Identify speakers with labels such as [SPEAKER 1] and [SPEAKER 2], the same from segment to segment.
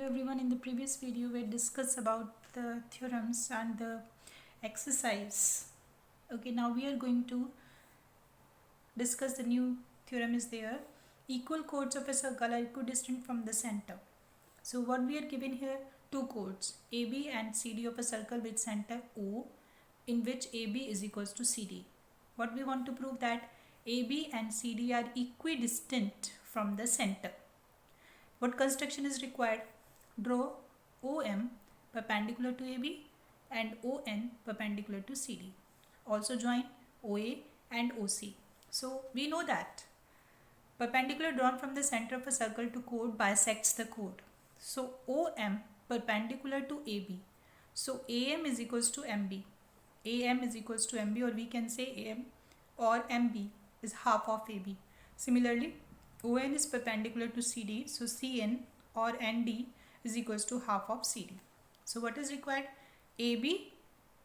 [SPEAKER 1] Hello everyone, in the previous video we discussed about the theorems and the exercise. Okay, now we are going to discuss the new theorem is there. Equal chords of a circle are equidistant from the center. So what we are given here, two chords AB and CD of a circle with center O, in which AB is equals to CD. What we want to prove that AB and CD are equidistant from the center. What construction is required? Draw OM perpendicular to AB and ON perpendicular to CD. Also join OA and OC. So we know that perpendicular drawn from the center of a circle to chord bisects the chord. So OM perpendicular to AB. So AM is equals to MB. AM is equals to MB, or we can say AM or MB is half of AB. Similarly, ON is perpendicular to CD. So CN or ND is equals to half of CD. So what is required? AB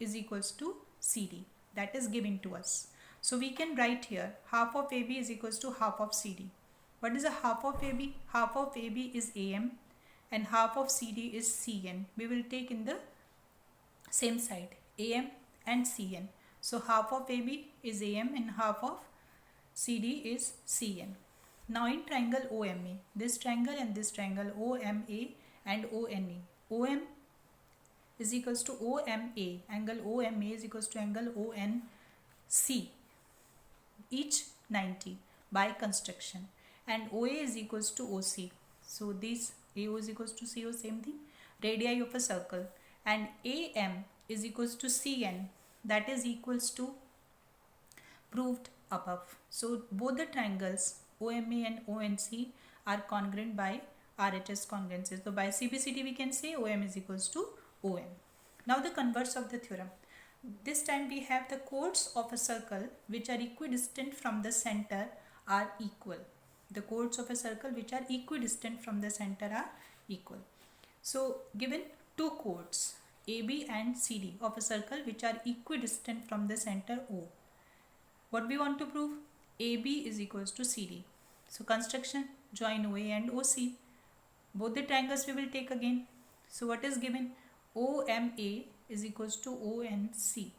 [SPEAKER 1] is equals to CD. That is given to us. So we can write here half of AB is equals to half of CD. What is a half of AB? Half of AB is AM and half of CD is CN. We will take in the same side, AM and CN. So half of AB is AM and half of CD is CN. Now in triangle OMA, this triangle and this triangle OMA and ONA. OM is equals to OMA. Angle OMA is equals to angle ONC. Each 90 by construction. And OA is equals to OC. So this AO is equals to CO, same thing. Radii of a circle. And AM is equals to CN. That is equals to proved above. So both the triangles OMA and ONC are congruent by RHS congruency. So by CPCT we can say OM is equals to OM. Now the converse of the theorem. This time we have the chords of a circle which are equidistant from the center are equal. The chords of a circle which are equidistant from the center are equal. So given two chords AB and CD of a circle which are equidistant from the center O. What we want to prove? AB is equals to CD. So construction, join OA and OC. Both the triangles we will take again. So what is given? OMA is equals to ONC,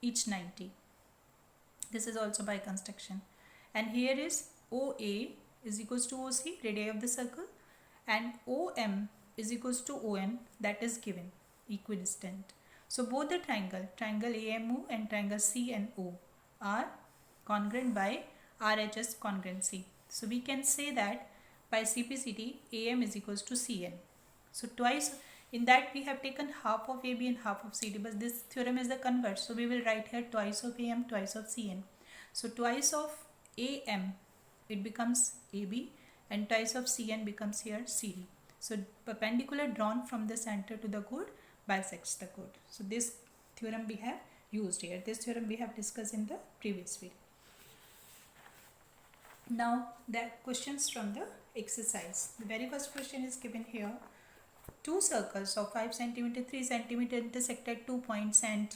[SPEAKER 1] each 90. This is also by construction. And here is OA is equals to OC, radii of the circle, and OM is equals to ON, that is given, equidistant. So both the triangle AMO and triangle CNO are congruent by RHS congruency. So we can say that by CPCT AM is equals to CN. So twice in that we have taken half of AB and half of CD, but this theorem is the converse. So we will write here twice of AM, twice of CN. So twice of AM it becomes AB and twice of CN becomes here CD. So perpendicular drawn from the center to the chord bisects the chord. So this theorem we have used here. This theorem we have discussed in the previous video. Now the questions from the exercise. The very first question is given here. Two circles of 5 cm, 3 cm intersect at 2 points and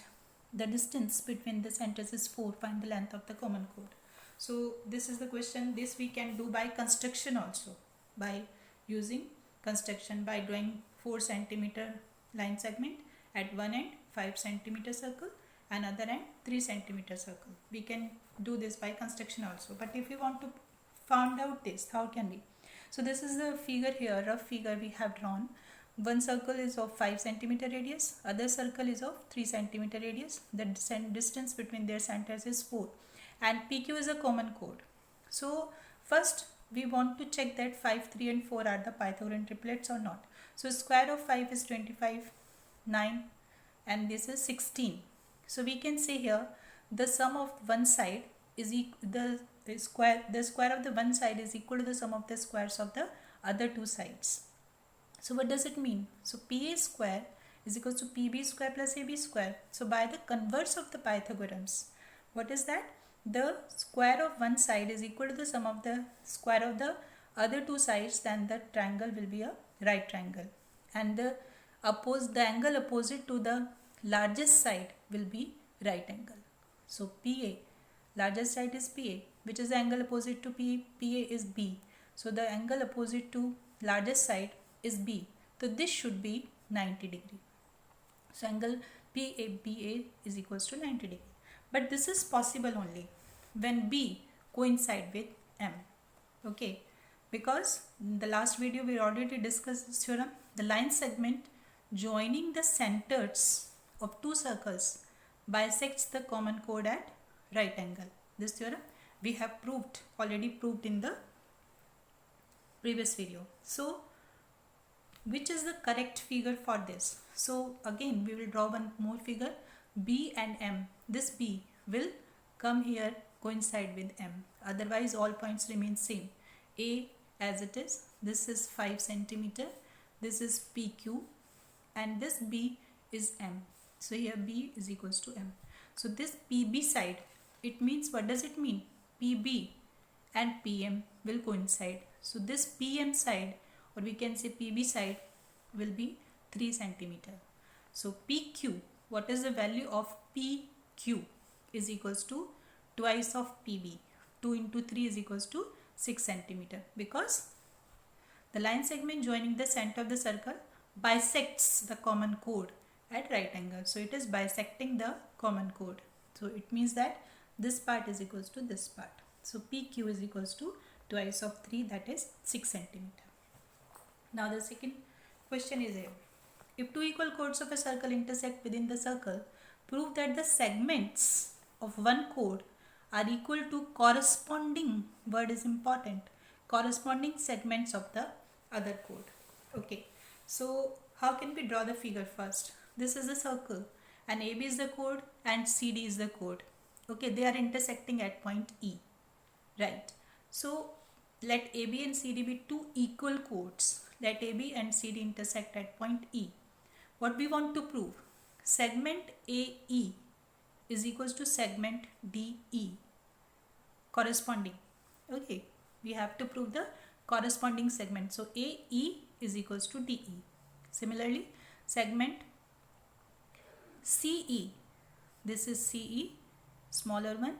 [SPEAKER 1] the distance between the centers is 4. Find the length of the common chord. So this is the question. This we can do by construction also. By using construction, by drawing 4 cm line segment at one end, 5 cm circle, another end 3 cm circle. We can do this by construction also. But if we want to find out this, how can we? So this is the figure here, rough figure we have drawn. One circle is of 5 cm radius, other circle is of 3 cm radius. The distance between their centers is 4 and PQ is a common chord. So first we want to check that 5, 3 and 4 are the Pythagorean triplets or not. So square of 5 is 25, 9 and this is 16. So we can say here the sum of one side is the square of the one side is equal to the sum of the squares of the other two sides. So what does it mean? So PA square is equal to PB square plus AB square. So by the converse of the Pythagoreans, what is that? The square of one side is equal to the sum of the square of the other two sides, then the triangle will be a right triangle. And the angle opposite to the largest side will be right angle. So PA, largest side is PA, which is the angle opposite to PA is B. So the angle opposite to largest side is B. So this should be 90 degree. So angle PABA is equals to 90 degree. But this is possible only when B coincide with M. Okay, because in the last video we already discussed this theorem. The line segment joining the centers of two circles bisects the common chord at right angle. This theorem we have already proved in the previous video. So which is the correct figure for this? So again we will draw one more figure, B and M. This B will come here coincide with M, otherwise all points remain same. A as it is, this is 5 centimeter, this is PQ, and this B is M. So here B is equals to M. So this PB side, it means, what does it mean? PB and PM will coincide. So this PM side, or we can say PB side, will be 3 centimeter. So PQ, what is the value of PQ? Is equals to twice of PB. 2 into 3 is equals to 6 centimeter, because the line segment joining the center of the circle bisects the common chord at right angle. So it is bisecting the common chord. So it means that this part is equals to this part. So PQ is equals to twice of 3, that is 6 centimeter. Now the second question is here. If two equal chords of a circle intersect within the circle, prove that the segments of one chord are equal to corresponding, word is important, corresponding segments of the other chord. Okay, so how can we draw the figure first? This is a circle and AB is the chord and CD is the chord. Okay, they are intersecting at point E, right? So let AB and CD be two equal chords. Let AB and CD intersect at point E. What we want to prove? Segment AE is equals to segment DE, corresponding. Okay, we have to prove the corresponding segment. So AE is equals to DE. Similarly, segment CE, this is CE, smaller one,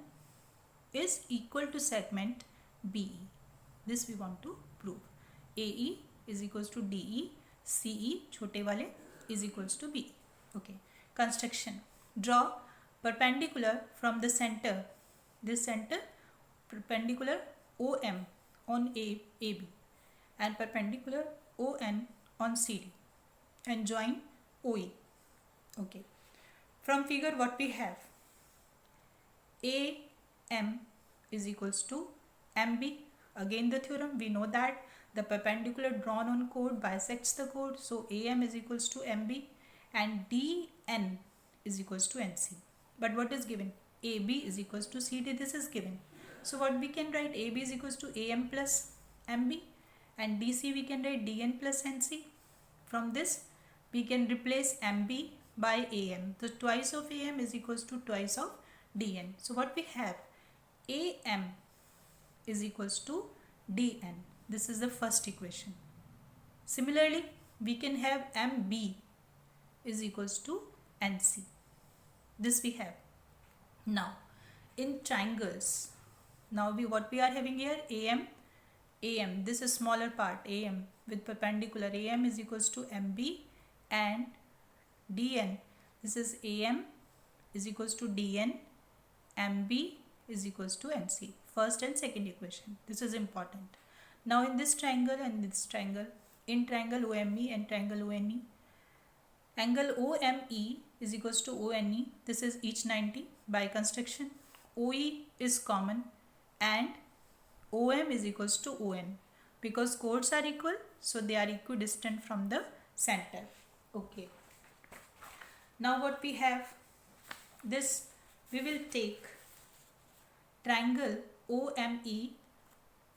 [SPEAKER 1] is equal to segment BE. This we want to prove. AE is equals to DE, CE, chote wale, is equals to BE. Okay, construction. Draw perpendicular from the center, this center, perpendicular OM on AB and perpendicular ON on CD, and join OE. Okay, from figure what we have? AM is equals to MB. Again the theorem, we know that the perpendicular drawn on chord bisects the chord. So AM is equals to MB and DN is equals to NC. But what is given? AB is equals to CD. This is given. So what we can write? AB is equals to AM plus MB, and DC we can write DN plus NC. From this we can replace MB by AM. So twice of AM is equals to twice of DN. So what we have? AM is equals to DN. This is the first equation. Similarly, we can have MB is equals to NC. This we have. Now in triangles, now what we are having here? AM, this is smaller part, AM with perpendicular, AM is equals to MB, and DN, this is AM is equals to DN, MB is equals to NC. First and second equation. This is important. Now in this triangle and this triangle, in triangle OME and triangle ONE, angle OME is equals to ONE. This is each 90 by construction. OE is common and OM is equals to ON. Because chords are equal, so they are equidistant from the center. Okay. Now what we have? This we will take triangle OME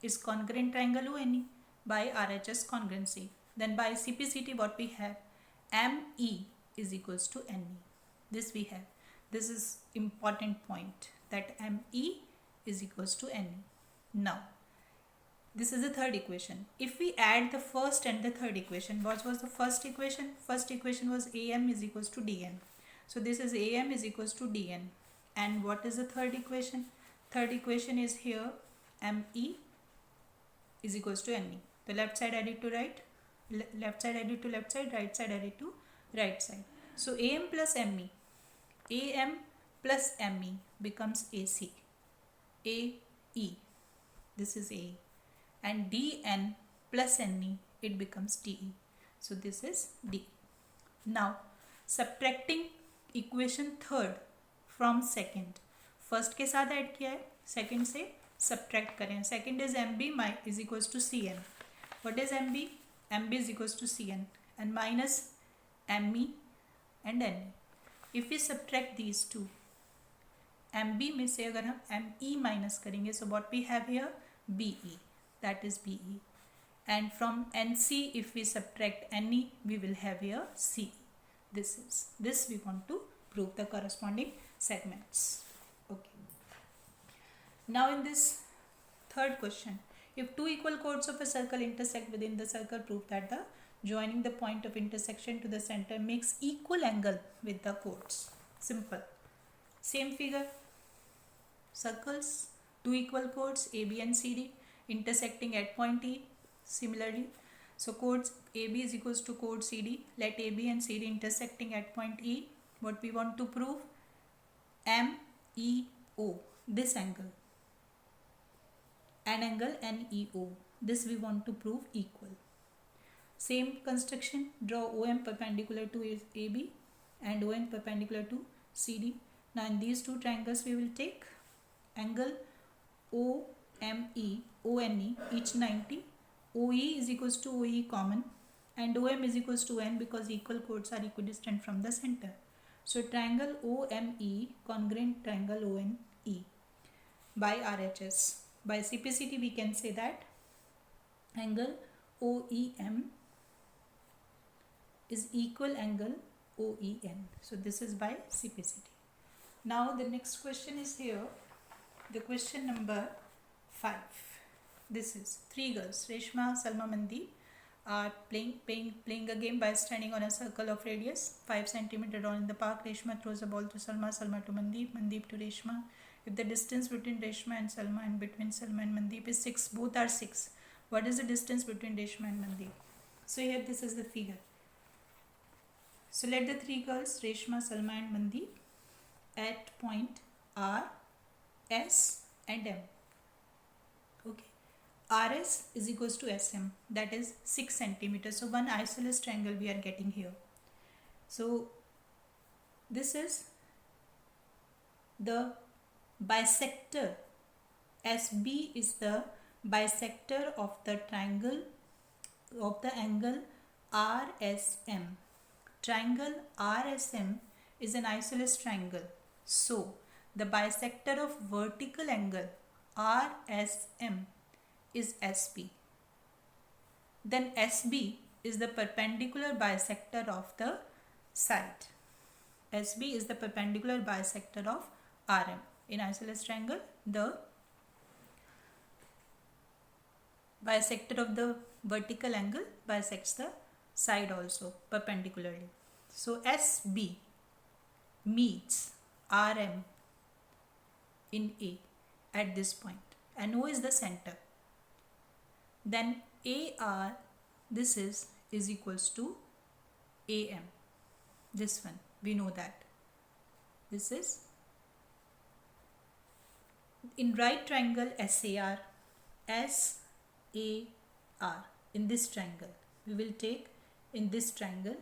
[SPEAKER 1] is congruent triangle ONE by RHS congruency. Then by CPCT what we have? ME is equals to NE. This we have. This is important point, that ME is equals to NE. Now this is the third equation. If we add the first and the third equation, what was the first equation? First equation was AM is equals to DN. So this is AM is equals to DN. And what is the third equation? Third equation is here, ME is equals to NE. The left side I need to write. left side added to left side, right side added to right side. So AM plus ME, AM plus ME becomes AC, AE, this is AE, and DN plus NE, it becomes DE. So this is D. Now subtracting equation third from second, first के साथ add किया है, second से subtract करें. Second is MB is equals to CN. What is MB? MB is equals to CN and minus ME and NE. If we subtract these two, MB में से अगर हम ME माइनस करेंगे, so what we have here? BE, that is BE. And from NC, if we subtract NE, we will have here CE. This we want to prove the corresponding segments. Okay. Now in this third question, if two equal chords of a circle intersect within the circle, prove that the joining the point of intersection to the center makes equal angle with the chords. Simple. Same figure. Circles, two equal chords AB and CD intersecting at point E. Similarly, so chords AB is equals to chord CD. Let AB and CD intersecting at point E. What we want to prove? MEO, this angle, and angle NEO, this we want to prove equal. Same construction, draw OM perpendicular to AB and ON perpendicular to CD. Now in these two triangles we will take angle OME, ONE, each 90. OE is equals to OE common, and OM is equals to N because equal chords are equidistant from the center. So triangle OME congruent triangle ONE by RHS. By CPCT we can say that angle OEM is equal angle OEN. So this is by CPCT. Now the next question is here, the question number 5. This is three girls, Reshma, Salma, Mandeep, are playing a game by standing on a circle of radius 5 cm drawn in the park. Reshma throws a ball to Salma, Salma to Mandeep, Mandeep to Reshma. If the distance between Reshma and Salma and between Salma and Mandeep is 6, both are 6, what is the distance between Reshma and Mandeep? So here this is the figure. So let the three girls, Reshma, Salma and Mandeep, at point R, S and M. Okay. RS is equals to SM, that is 6 centimeters. So one isosceles triangle we are getting here. So this is the bisector. SB is the bisector of the triangle of the angle RSM. Triangle RSM is an isosceles triangle. So the bisector of vertical angle RSM is SB. Then SB is the perpendicular bisector of the side. SB is the perpendicular bisector of RM. In isosceles triangle, the bisector of the vertical angle bisects the side also perpendicularly. So SB meets RM in A at this point, and O is the center. Then AR, this is equals to AM. This one, we know that. This is in right triangle SAR, SAR. In this triangle, we will take in this triangle,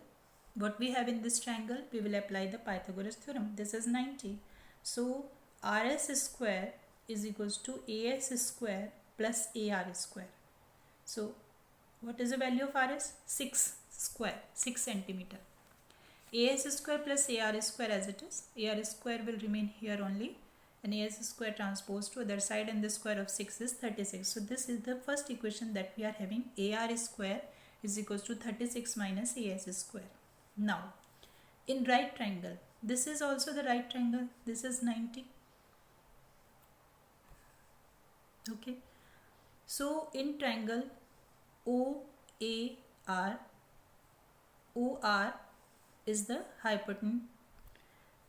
[SPEAKER 1] what we have in this triangle, we will apply the Pythagoras theorem. This is 90. So RS square is equals to AS square plus AR square. So what is the value of RS? 6 square, 6 centimeter. AS square plus AR square as it is. AR square will remain here only, and AS square transposed to other side, and the square of 6 is 36. So this is the first equation that we are having. AR square is equals to 36 minus AS square. Now in right triangle, this is also the right triangle. This is 90. Okay. So in triangle OAR, OR is the hypotenuse.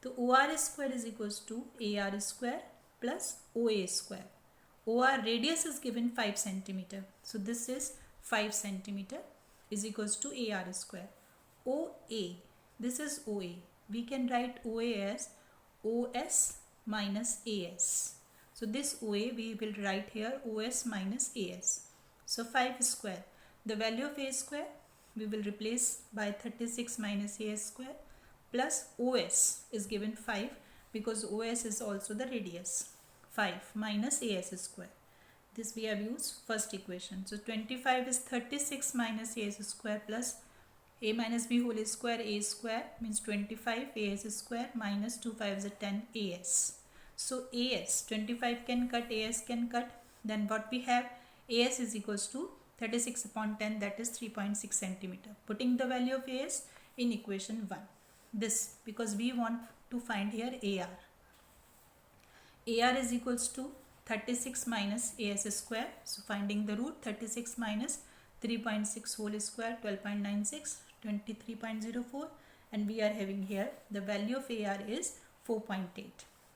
[SPEAKER 1] So OR square is equals to AR square plus OA square. OR radius is given 5 centimeter. So this is 5 centimeter, is equals to AR square. OA, this is OA. We can write OA as OS minus AS. So this OA we will write here OS minus AS. So 5 square. The value of A square we will replace by 36 minus AS square plus OS is given 5 because OS is also the radius. 5 minus AS square. This we have used first equation. So 25 is 36 minus AS square plus a minus b whole square. A square means 25 AS square minus 2 5s are 10 AS. So AS 25 can cut, AS can cut. Then what we have, AS is equals to 36 upon 10, that is 3.6 centimeter. Putting the value of AS in equation 1. This because we want to find here AR. AR is equals to 36 minus AS square. So finding the root, 36 minus 3.6 whole square, 12.96, 23.04, and we are having here the value of AR is 4.8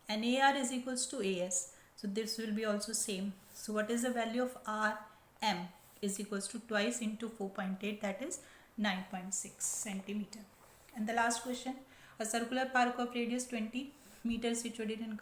[SPEAKER 1] and AR is equals to AS. So this will be also same. So what is the value of RM is equals to twice into 4.8, that is 9.6 centimeter. And the last question, a circular park of radius 20 meters situated in